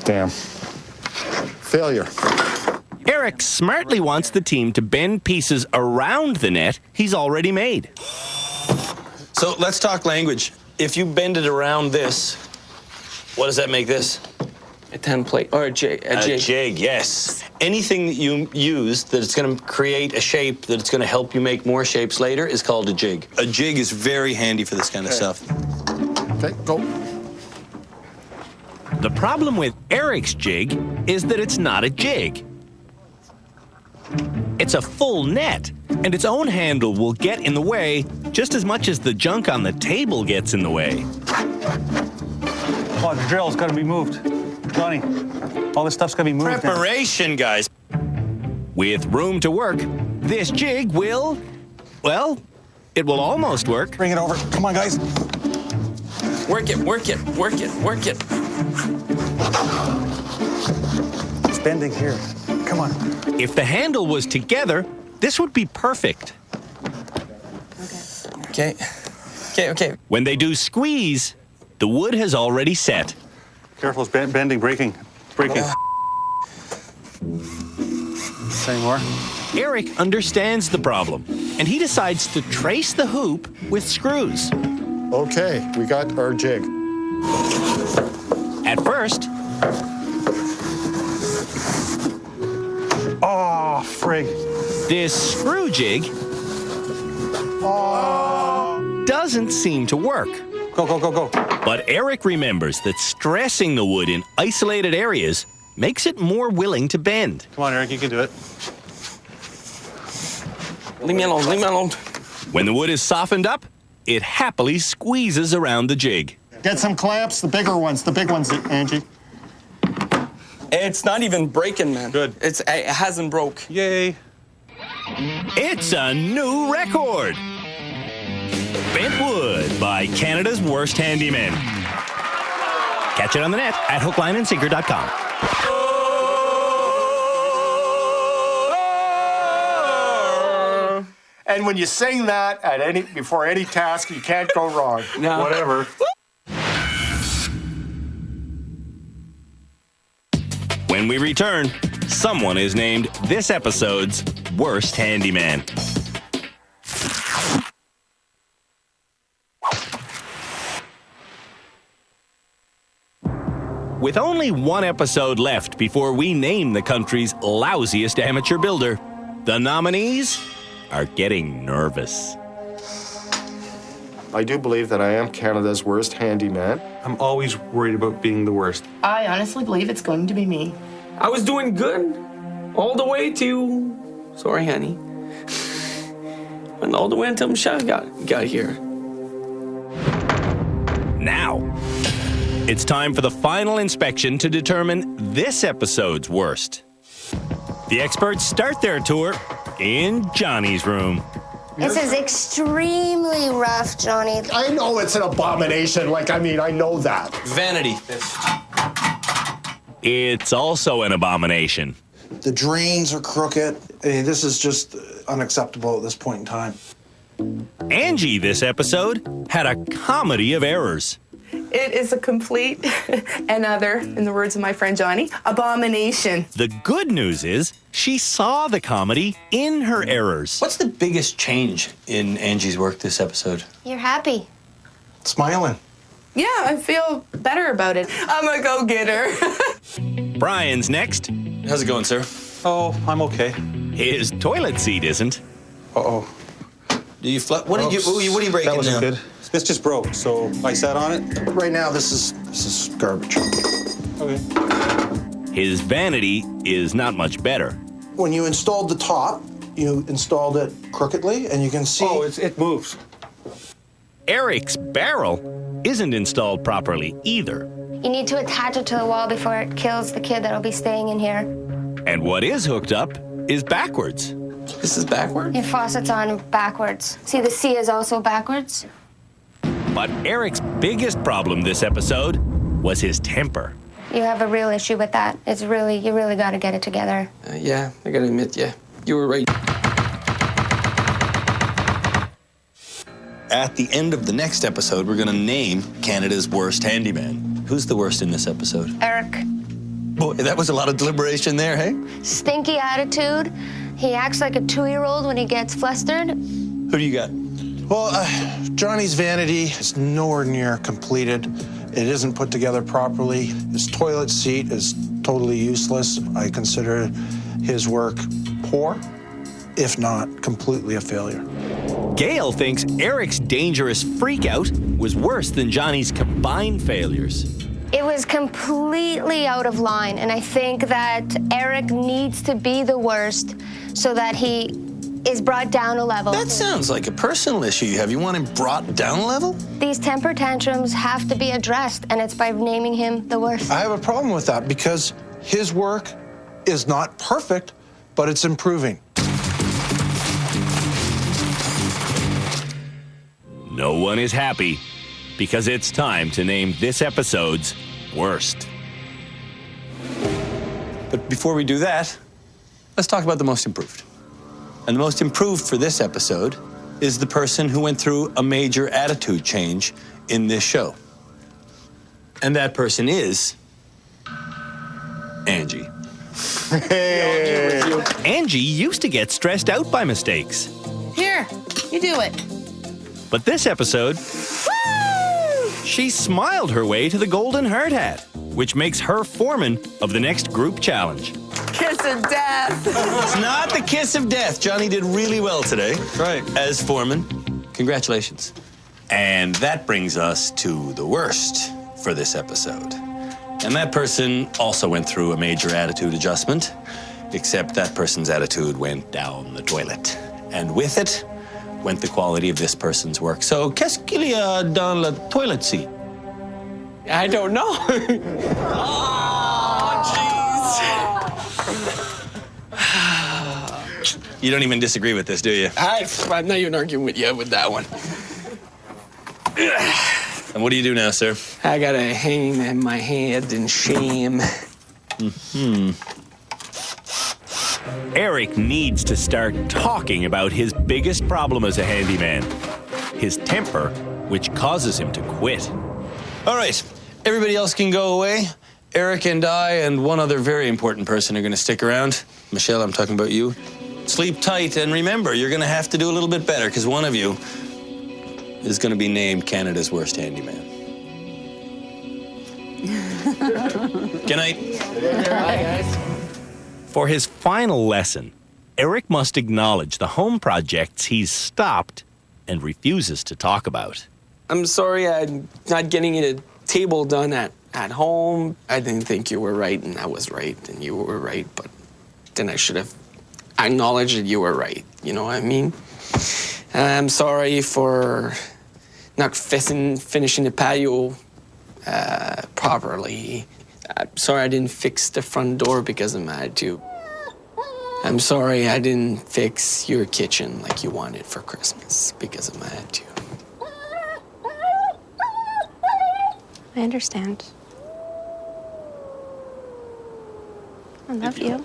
Damn. Failure. Eric smartly wants the team to bend pieces around the net he's already made. So let's talk language. If you bend it around this, what does that make this? A template or a jig. A jig, yes. Anything that you use that it's going to create a shape that it's going to help you make more shapes later is called a jig. A jig is very handy for this kind of stuff. Okay, go. The problem with Eric's jig is that it's not a jig. It's a full net, and its own handle will get in the way just as much as the junk on the table gets in the way. Oh, the drill's got to be moved. Johnny, all this stuff's got to be moved. Preparation, guys. With room to work, this jig will, well, it will almost work. Bring it over. Come on, guys. Work it, work it, work it, work it. It's bending here. Come on. If the handle was together, this would be perfect. Okay. Okay. When they do squeeze, the wood has already set. Careful, it's bending, breaking. Breaking. Say more. Eric understands the problem, and he decides to trace the hoop with screws. Okay, we got our jig. At first... Oh, frig. This screw jig doesn't seem to work. Go. But Eric remembers that stressing the wood in isolated areas makes it more willing to bend. Come on, Eric, you can do it. Leave me alone, leave me alone. When the wood is softened up, it happily squeezes around the jig. Get some clamps, the big ones, Angie. It's not even breaking, man. Good. It hasn't broke. Yay. It's a new record. Bent Wood by Canada's Worst Handyman. Catch it on the net at hooklineandsinker.com. And when you sing that before any task, you can't go wrong. No. Whatever. When we return, someone is named this episode's Worst Handyman. With only one episode left before we name the country's lousiest amateur builder, the nominees are getting nervous. I do believe that I am Canada's worst handyman. I'm always worried about being the worst. I honestly believe it's going to be me. I was doing good all the way to... Sorry, honey. And all the way until Michelle got here. Now, it's time for the final inspection to determine this episode's worst. The experts start their tour in Johnny's room. This is extremely rough, Johnny. I know it's an abomination. I know that. Vanity. It's also an abomination. The drains are crooked. This is just unacceptable at this point in time. Angie, this episode, had a comedy of errors. It is a complete and utter, in the words of my friend Johnny, abomination. The good news is she saw the comedy in her errors. What's the biggest change in Angie's work this episode? You're happy. Smiling. Yeah, I feel better about it. I'm a go-getter. Brian's next. How's it going, sir? Oh, I'm okay. His toilet seat isn't. Uh-oh. Do you what are you breaking That wasn't now? good. This just broke, so I sat on it. Right now, this is garbage. Okay. His vanity is not much better. When you installed the top, you installed it crookedly, and you can see... Oh, it moves. Eric's barrel isn't installed properly either. You need to attach it to the wall before it kills the kid that'll be staying in here. And what is hooked up is backwards. This is backward? Your faucet's on backwards. See, the C is also backwards. But Eric's biggest problem this episode was his temper. You have a real issue with that. You really got to get it together. Yeah, I gotta admit, yeah. You were right. At the end of the next episode, we're going to name Canada's worst handyman. Who's the worst in this episode? Eric. Boy, that was a lot of deliberation there, hey? Stinky attitude. He acts like a 2-year-old when he gets flustered. Who do you got? Well, Johnny's vanity is nowhere near completed. It isn't put together properly. His toilet seat is totally useless. I consider his work poor, if not completely a failure. Gail thinks Eric's dangerous freakout was worse than Johnny's combined failures. It was completely out of line, and I think that Eric needs to be the worst so that he is brought down a level. That sounds like a personal issue you have. You want him brought down a level? These temper tantrums have to be addressed, and it's by naming him the worst. I have a problem with that because his work is not perfect, but it's improving. No one is happy because it's time to name this episode's worst. But before we do that, let's talk about the most improved. And the most improved for this episode is the person who went through a major attitude change in this show. And that person is Angie. Angie used to get stressed out by mistakes. Here, you do it. But this episode, she smiled her way to the Golden Hard Hat, which makes her foreman of the next group challenge. Kiss of death. It's not the kiss of death. Johnny did really well today. Right. As foreman. Congratulations. And that brings us to the worst for this episode. And that person also went through a major attitude adjustment, except that person's attitude went down the toilet. And with it went the quality of this person's work. So, qu'est-ce qu'il y a dans la toilet seat? I don't know. You don't even disagree with this, do you? I'm not even arguing with you with that one. And what do you do now, sir? I got a hang in my head in shame. Eric needs to start talking about his biggest problem as a handyman, his temper, which causes him to quit. All right, everybody else can go away. Eric and I and one other very important person are going to stick around. Michelle, I'm talking about you. Sleep tight, and remember, you're going to have to do a little bit better because one of you is going to be named Canada's worst handyman. Good night. Hi, guys. For his final lesson, Eric must acknowledge the home projects he's stopped and refuses to talk about. I'm sorry I'm not getting a table done at home. I didn't think you were right, and I was right, and you were right, but then I should have acknowledged that you were right. You know what I mean? I'm sorry for not finishing the patio properly. I'm sorry I didn't fix the front door because of my attitude. I'm sorry I didn't fix your kitchen like you wanted for Christmas because of my attitude. I understand. I love you.